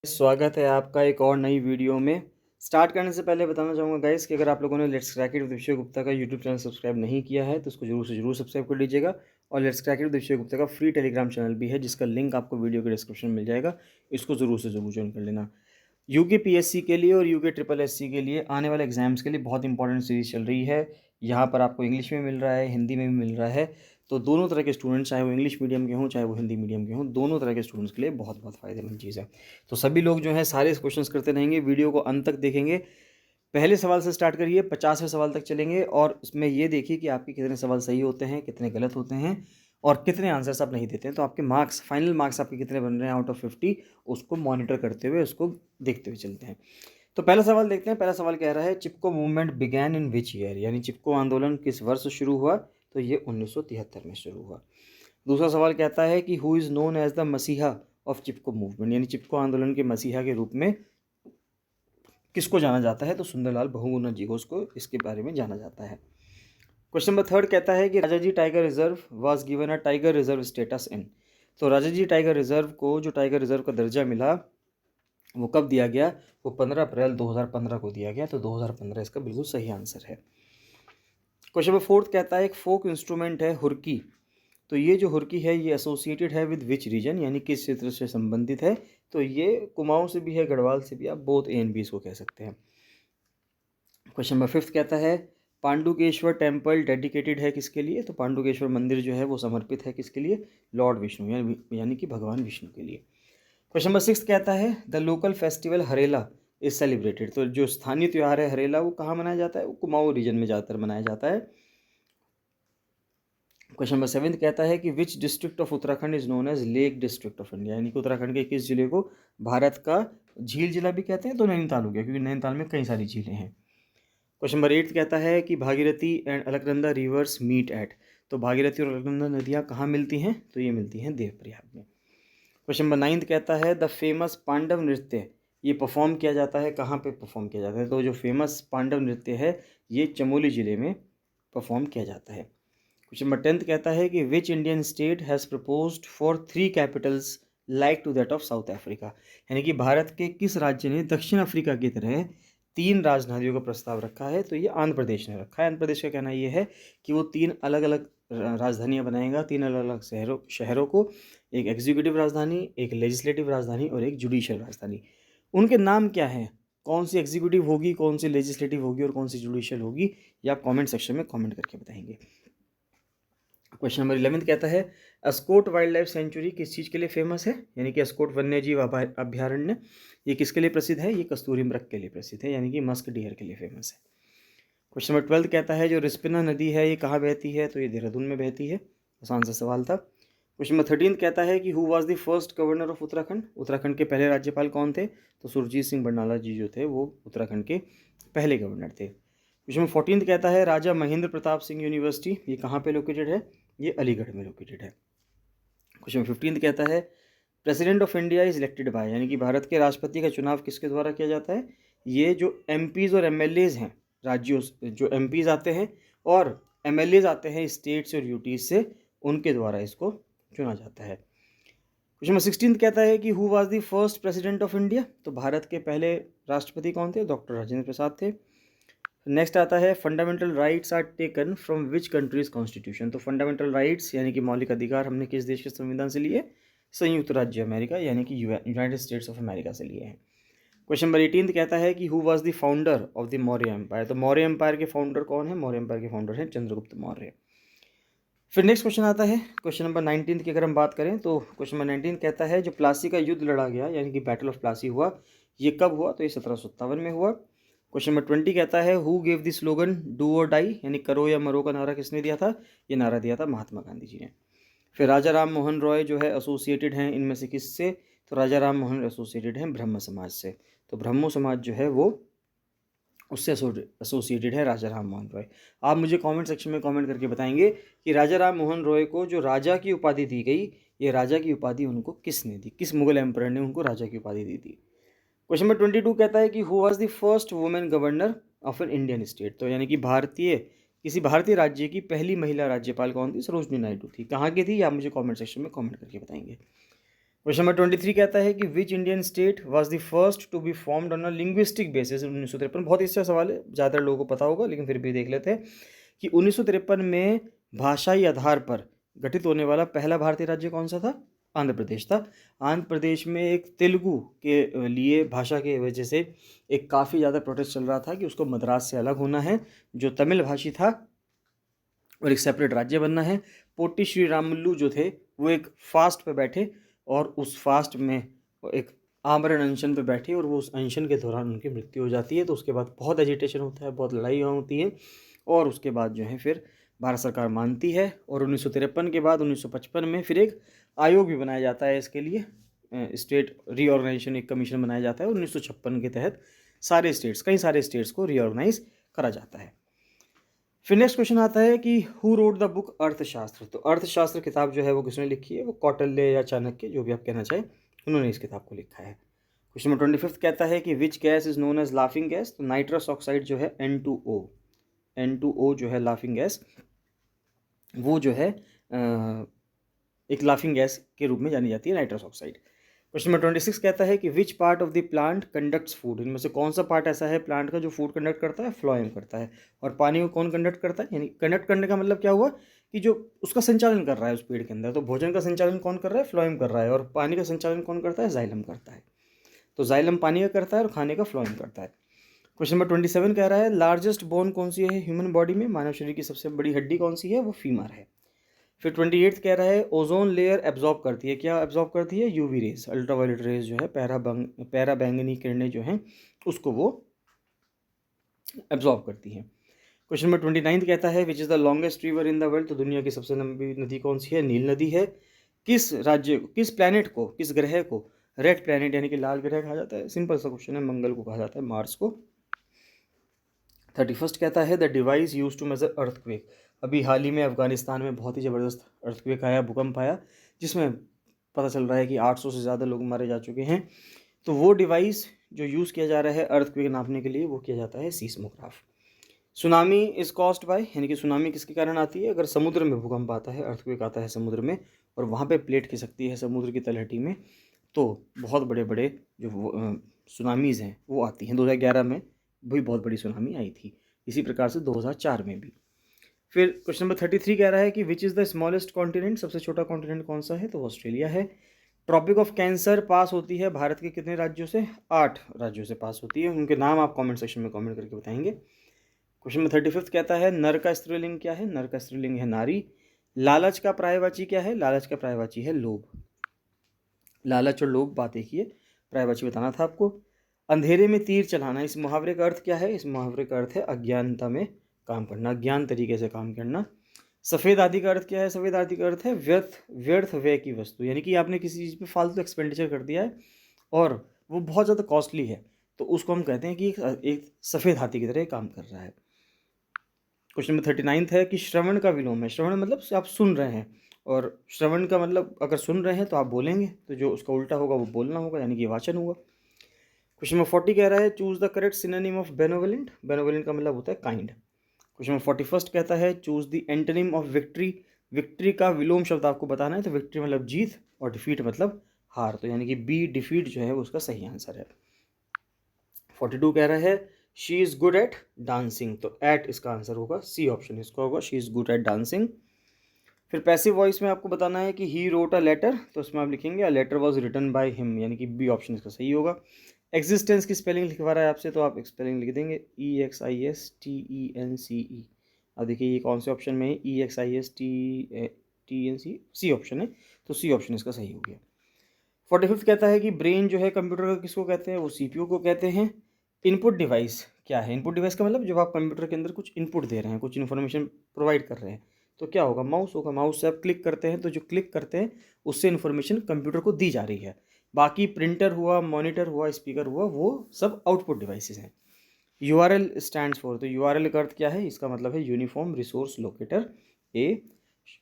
स्वागत है आपका एक और नई वीडियो में। स्टार्ट करने से पहले बताना चाहूँगा गाइस कि अगर आप लोगों ने लेट्स क्रैक इट विद विषय गुप्ता का यूट्यूब चैनल सब्सक्राइब नहीं किया है तो उसको जरूर से जरूर सब्सक्राइब कर लीजिएगा। और लेट्स क्रैक इट विद विषय गुप्ता का फ्री टेलीग्राम चैनल भी है जिसका लिंक आपको वीडियो के डिस्क्रिप्शन में मिल जाएगा। इसको ज़रूर से ज़रूर ज्वाइन कर लेना। यूके पीएससी के लिए और यूके ट्रिपल एससी के लिए आने वाले एग्जाम्स के लिए बहुत इंपॉर्टेंट सीरीज चल रही है। यहाँ पर आपको इंग्लिश में मिल रहा है, हिंदी में भी मिल रहा है। तो दोनों तरह के स्टूडेंट्स, चाहे वो इंग्लिश मीडियम के हों चाहे वो हिंदी मीडियम के हों, दोनों तरह के स्टूडेंट्स के लिए बहुत बहुत फ़ायदेमंद चीज़ है। तो सभी लोग जो हैं सारे क्वेश्चंस करते रहेंगे, वीडियो को अंत तक देखेंगे। पहले सवाल से स्टार्ट करिए, 50वें सवाल तक चलेंगे और उसमें ये देखिए कि आपके कितने सवाल सही होते हैं, कितने गलत होते हैं और कितने आंसर्स आप नहीं देते हैं। तो आपके मार्क्स, फाइनल मार्क्स आपके कितने बन रहे हैं आउट ऑफ 50, उसको मॉनिटर करते हुए उसको देखते हुए चलते हैं। तो पहला सवाल देखते हैं। पहला सवाल कह रहा है Chipko movement began in which year, यानी चिपको आंदोलन किस वर्ष शुरू हुआ। तो ये 1973 में शुरू हुआ। दूसरा सवाल कहता है कि who is known as the messiah of Chipko movement, यानी चिपको आंदोलन के मसीहा के रूप में किसको जाना जाता है। तो सुंदरलाल बहुगुणा जी को उसको इसके बारे में जाना जाता है। क्वेश्चन नंबर 3 कहता है कि Rajaji tiger reserve was given a tiger reserve status in. तो राजाजी टाइगर रिजर्व को जो टाइगर रिजर्व का दर्जा मिला वो कब दिया गया, वो 15 अप्रैल 2015 को दिया गया। तो 2015 इसका बिल्कुल सही आंसर है। क्वेश्चन नंबर 4 कहता है एक फोक इंस्ट्रूमेंट है हुरकी। तो ये जो हुरकी है ये एसोसिएटेड है विद विच रीजन, यानी किस क्षेत्र से संबंधित है। तो ये कुमाऊं से भी है, गढ़वाल से भी, आप बोथ ए एंड बी इसको कह सकते हैं। क्वेश्चन नंबर 5 कहता है पांडुकेश्वर टेम्पल डेडिकेटेड है किसके लिए। तो पांडुकेश्वर मंदिर जो है वो समर्पित है किसके लिए, लॉर्ड विष्णु, यानी कि भगवान विष्णु के लिए। क्वेश्चन नंबर 6 कहता है the local festival Harela is celebrated. तो जो स्थानीय त्यौहार है हरेला वो कहाँ मनाया जाता है, वो कुमाऊं रीजन में ज़्यादातर मनाया जाता है। क्वेश्चन नंबर 7 कहता है कि which district of Uttarakhand is known as lake district of India, यानी कि उत्तराखंड के किस जिले को भारत का झील जिला भी कहते हैं। तो नैनीताल हो गया, क्योंकि नैनीताल में कई सारी झीलें हैं। क्वेश्चन नंबर 8 कहता है कि Bhagirathi and Alaknanda rivers meet at. तो भागीरथी और अलकनंदा नदियाँ कहाँ मिलती हैं, तो ये मिलती हैं देवप्रयाग में। क्वेश्चन नंबर 9 कहता है द फेमस पांडव नृत्य ये परफॉर्म किया जाता है कहाँ पे परफॉर्म किया जाता है। तो जो फेमस पांडव नृत्य है ये चमोली ज़िले में परफॉर्म किया जाता है। क्वेश्चन नंबर 10 कहता है कि which Indian state has proposed for 3 capitals like to that of South Africa, यानी कि भारत के किस राज्य ने दक्षिण अफ्रीका की तरह 3 राजधानियों का प्रस्ताव रखा है। तो ये आंध्र प्रदेश ने रखा है। आंध्र प्रदेश का कहना ये है कि वो 3 अलग अलग राजधानियाँ बनाएगा, 3 अलग अलग शहरों को, एक एग्जीक्यूटिव राजधानी, एक लेजिस्लेटिव राजधानी और एक जुडिशियल राजधानी। उनके नाम क्या हैं, कौन सी एग्जीक्यूटिव होगी, कौन सी लेजिस्लेटिव होगी और कौन सी जुडिशियल होगी, ये आप कमेंट सेक्शन में कमेंट करके बताएंगे। क्वेश्चन नंबर 11 कहता है अस्कोट वाइल्ड लाइफ सेंचुरी किस चीज़ के लिए फेमस है, यानी कि अस्कोट वन्यजीव अभ्यारण्य ये किसके लिए प्रसिद्ध है, ये कस्तूरी मृग के लिए प्रसिद्ध है, यानी कि मस्क डियर के लिए फेमस है। क्वेश्चन नंबर 12 कहता है जो रिस्पना नदी है ये कहाँ बहती है, तो ये देहरादून में बहती है। आसान सा सवाल था। क्वेश्चन नंबर 13 कहता है कि who was the first governor of Uttarakhand. Uttarakhand के पहले राज्यपाल कौन थे, तो सुरजीत सिंह बरनाला जी जो थे वो उत्तराखंड के पहले गवर्नर थे। क्वेश्चन नंबर 14 कहता है राजा महेंद्र प्रताप सिंह यूनिवर्सिटी ये कहाँ पे लोकेटेड है, ये अलीगढ़ में लोकेटेड है। क्वेश्चन नंबर 15 कहता है president of India is elected by, यानी कि भारत के राष्ट्रपति का चुनाव किसके द्वारा किया जाता है। ये जो एमपीज़ और एमएलएज़ हैं राज्यों से, जो एमपीज़ आते हैं और एमएलएज़ आते हैं स्टेट्स और यूटीज़ से, उनके द्वारा इसको चुना जाता है। क्वेश्चन नंबर 16 कहता है कि who was the first president of India. तो भारत के पहले राष्ट्रपति कौन थे, डॉक्टर राजेंद्र प्रसाद थे। नेक्स्ट आता है fundamental rights are taken from which countries constitution. तो फंडामेंटल राइट्स यानी कि मौलिक अधिकार हमने किस देश के संविधान से लिए, संयुक्त राज्य अमेरिका यानी कि यूनाइटेड स्टेट्स ऑफ अमेरिका से लिए हैं। क्वेश्चन नंबर 18 कहता है कि who was the founder of the Maurya empire. तो मौर्य एम्पायर के फाउंडर कौन है, मौर्य एम्पायर के फाउंडर हैं चंद्रगुप्त मौर्य। फिर नेक्स्ट क्वेश्चन आता है क्वेश्चन नंबर 19 की अगर हम बात करें तो क्वेश्चन नंबर 19 कहता है जो प्लासी का युद्ध लड़ा गया यानी कि बैटल ऑफ प्लासी हुआ ये कब हुआ, तो ये 1757 में हुआ। क्वेश्चन नंबर 20 कहता है who gave the slogan do और डाई, यानी करो या मरो का नारा किसने दिया था, ये नारा दिया था महात्मा गांधी जी ने। फिर राजा राम मोहन रॉय जो है एसोसिएटेड हैं इनमें से किससे, तो राजा राम मोहन एसोसिएटेड हैं ब्रह्म समाज से। तो ब्रह्मो समाज जो है वो उससे एसोसिएटेड है राजा राम मोहन रॉय। आप मुझे कमेंट सेक्शन में कमेंट करके बताएंगे कि राजा राम मोहन रॉय को जो राजा की उपाधि दी गई, ये राजा की उपाधि उनको किसने दी, किस मुगल एम्परर ने उनको राजा की उपाधि दी थी। क्वेश्चन नंबर 22 कहता है कि who was the first women governor of an Indian state. तो यानी कि किसी भारतीय राज्य की पहली महिला राज्यपाल कौन थी, सरोजनी नायडू थी। कहाँ की थी, आप मुझे कमेंट सेक्शन में कमेंट करके बताएंगे। क्वेश्चन नंबर 23 कहता है कि which Indian state was the first to be formed on a linguistic basis 1953। बहुत ही अच्छा सवाल है, ज़्यादातर लोगों को पता होगा लेकिन फिर भी देख लेते हैं कि 1953 में भाषाई आधार पर गठित होने वाला पहला भारतीय राज्य कौन सा था? आंध्र प्रदेश था। आंध्र प्रदेश में एक तेलुगु के लिए भाषा की वजह से एक काफ़ी ज़्यादा प्रोटेस्ट चल रहा था कि उसको मद्रास से अलग होना है, जो तमिल भाषी था, और एक सेपरेट राज्य बनना है। पोटी श्री रामुलु जो थे वो एक फास्ट पे बैठे और उस फास्ट में एक आमरण अनशन पे बैठे और वो उस अनशन के दौरान उनकी मृत्यु हो जाती है। तो उसके बाद बहुत एजिटेशन होता है, बहुत लड़ाइयाँ होती हैं और उसके बाद जो है फिर भारत सरकार मानती है और 1953 के बाद 1955 में फिर एक आयोग भी बनाया जाता है इसके लिए, स्टेट रीऑर्गेनाइजेशन एक कमीशन बनाया जाता है। 1956 के तहत कई सारे स्टेट्स को रीऑर्गेनाइज करा जाता है। फिर नेक्स्ट क्वेश्चन आता है कि हु रोड द बुक अर्थशास्त्र। तो अर्थशास्त्र किताब जो है वो किसने लिखी है? वो कौटिल्य या चाणक्य, जो भी आप कहना चाहें, उन्होंने इस किताब को लिखा है। क्वेश्चन नंबर 25 कहता है कि which gas is known as laughing gas. तो नाइट्रस ऑक्साइड जो है N2O जो है लाफिंग गैस, वो जो है एक लाफिंग गैस के रूप में जानी जाती है नाइट्रस ऑक्साइड। क्वेश्चन नंबर 26 कहता है कि which part of the plant conducts food. इनमें से कौन सा पार्ट ऐसा है प्लांट का जो फूड कंडक्ट करता है? फ्लोएम करता है। और पानी को कौन कंडक्ट करता है? यानी कंडक्ट करने का मतलब क्या हुआ कि जो उसका संचालन कर रहा है उस पेड़ के अंदर। तो भोजन का संचालन कौन कर रहा है? फ्लोएम कर रहा है। और पानी का संचालन कौन करता है? जाइलम करता है। तो जाइलम पानी का करता है और खाने का फ्लोएम करता है। क्वेश्चन नंबर 27 कह रहा है लार्जेस्ट बोन कौन सी है ह्यूमन बॉडी में? मानव शरीर की सबसे बड़ी हड्डी कौन सी है? वो फीमर है। फिर 28 कह रहा है ओजोन लेयर एब्जॉर्ब करती है। क्या एब्जॉर्ब करती है? यूवी रेज, अल्ट्रावायलेट रेज जो है, पैरा बैंगनी किरणें जो हैं उसको वो एब्जॉर्ब करती हैं। क्वेश्चन नंबर 29 कहता है which is the longest river in the world. तो दुनिया की सबसे लंबी नदी कौन सी है? नील नदी है। किस प्लैनेट को, किस ग्रह को रेड प्लैनेट यानी कि लाल ग्रह कहा जाता है? सिंपल सा क्वेश्चन है, मंगल को कहा जाता है, मार्स को। 31 कहता है the device use to measure earthquake. अभी हाल ही में अफगानिस्तान में बहुत ही ज़बरदस्त अर्थक्वेक आया, भूकंप आया, जिसमें पता चल रहा है कि 800 से ज़्यादा लोग मारे जा चुके हैं। तो वो डिवाइस जो यूज़ किया जा रहा है अर्थक्वेक नापने के लिए वो किया जाता है seismograph. Tsunami is caused by, यानी कि सुनामी किसके कारण आती है? अगर समुद्र में भूकंप आता है, अर्थक्वेक आता है समुद्र में और वहाँ पे प्लेट खिसकती है समुद्र की तलहटी में, तो बहुत बड़े बड़े जो सुनामीज़ हैं वो आती हैं। 2011 में भी बहुत बड़ी सुनामी आई थी, इसी प्रकार से 2004 में भी। फिर क्वेश्चन नंबर 33 कह रहा है कि which is the smallest continent. सबसे छोटा कॉन्टिनेंट कौन सा है? तो ऑस्ट्रेलिया है। ट्रॉपिक ऑफ कैंसर पास होती है भारत के कितने राज्यों से? 8 राज्यों से पास होती है। उनके नाम आप कमेंट सेक्शन में कमेंट करके बताएंगे। क्वेश्चन नंबर 35 कहता है नर का स्त्रीलिंग क्या है? नर का स्त्रीलिंग है नारी। लालच का पर्यायवाची क्या है? लालच का पर्यायवाची है लोभ। लालच और लोभ बात एक ही है, पर्यायवाची बताना था आपको। अंधेरे में तीर चलाना, इस मुहावरे का अर्थ क्या है? इस मुहावरे का अर्थ है अज्ञानता में काम करना, अज्ञान तरीके से काम करना। सफ़ेद आदि का अर्थ क्या है? सफ़ेद आदि का अर्थ है व्यर्थ व्यय की वस्तु, यानी कि आपने किसी चीज़ पे फालतू एक्सपेंडिचर कर दिया है और वो बहुत ज़्यादा कॉस्टली है, तो उसको हम कहते हैं कि एक सफ़ेद हाथी की तरह काम कर रहा है। क्वेश्चन नंबर 39 है कि श्रवण का विलोम है। श्रवण मतलब आप सुन रहे हैं, और श्रवण का मतलब अगर सुन रहे हैं तो आप बोलेंगे, तो जो उसका उल्टा होगा वो बोलना होगा, यानी कि वाचन होगा। क्वेश्चन नंबर 40 कह रहा है choose the correct synonym of benevolent. Benevolent का मतलब होता है काइंड। क्वेश्चन नंबर 41 कहता है choose the antonym of victory. Victory का विलोम शब्द आपको बताना है, तो विक्ट्री मतलब जीत और डिफीट मतलब हार, तो यानी कि बी डिफीट जो है वो उसका सही आंसर है। 42 कह रहा है she is good at dancing. तो एट इसका आंसर होगा, सी ऑप्शन इसका होगा, she is good at dancing. फिर पैसिव वॉइस में आपको बताना है कि ही रोट अ लेटर, तो इसमें आप लिखेंगे a letter was written by him, यानी कि बी ऑप्शन इसका सही होगा। एग्जिस्टेंस की स्पेलिंग लिखवा रहा है आपसे, तो आप स्पेलिंग लिख देंगे EXISTENCE। अब देखिए ये कौन से ऑप्शन में है? EXISTENC, सी ऑप्शन है, तो सी ऑप्शन इसका सही हो गया। 45 कहता है कि ब्रेन जो है कंप्यूटर का किसको कहते हैं? वो CPU को कहते हैं। इनपुट डिवाइस क्या है? इनपुट डिवाइस का मतलब जब आप कंप्यूटर के अंदर कुछ इनपुट दे रहे हैं, कुछ इन्फॉर्मेशन प्रोवाइड कर रहे हैं, तो क्या होगा? माउस होगा। माउस से आप क्लिक करते हैं, तो जो क्लिक करते हैं उससे इन्फॉर्मेशन कंप्यूटर को दी जा रही है। बाकी प्रिंटर हुआ, मॉनिटर हुआ, स्पीकर हुआ, वो सब आउटपुट डिवाइसेस हैं। URL स्टैंड्स फॉर, तो URL का अर्थ क्या है? इसका मतलब है यूनिफॉर्म रिसोर्स लोकेटर।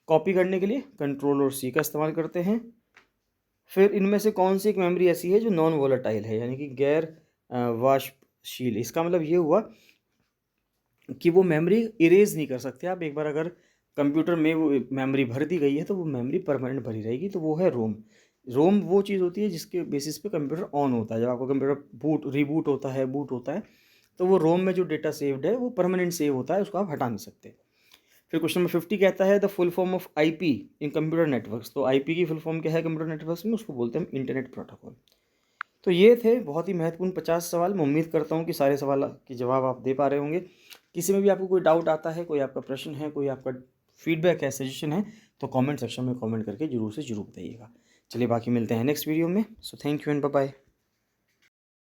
कॉपी करने के लिए कंट्रोल और C का इस्तेमाल करते हैं। फिर इनमें से कौन सी एक मेमोरी ऐसी है जो नॉन वोलेटाइल है, यानी कि गैर वाष्पशील? इसका मतलब ये हुआ कि वो मेमोरी इरेज नहीं कर सकते आप। एक बार अगर कंप्यूटर में वो मेमोरी भर दी गई है तो वो मेमोरी परमानेंट भरी रहेगी, तो वो है रोम। रोम वो चीज़ होती है जिसके बेसिस पे कंप्यूटर ऑन होता है। जब आपका कंप्यूटर रीबूट होता है, बूट होता है, तो वो रोम में जो डेटा सेव्ड है वो परमानेंट सेव होता है, उसको आप हटा नहीं सकते। फिर क्वेश्चन नंबर 50 कहता है the full form of IP in computer networks. तो आईपी की फुल फॉर्म क्या है कंप्यूटर नेटवर्क्स में, उसको बोलते हैं हम इंटरनेट प्रोटोकॉल। तो ये थे बहुत ही महत्वपूर्ण 50 सवाल। मैं उम्मीद करता हूँ कि सारे सवाल के जवाब आप दे पा रहे होंगे। किसी में भी आपको कोई डाउट आता है, कोई आपका प्रश्न है, कोई आपका फीडबैक है, सजेशन है, तो कमेंट सेक्शन में कमेंट करके जरूर से जरूर बताइएगा। चलिए बाकी मिलते हैं नेक्स्ट वीडियो में। So thank you and bye bye.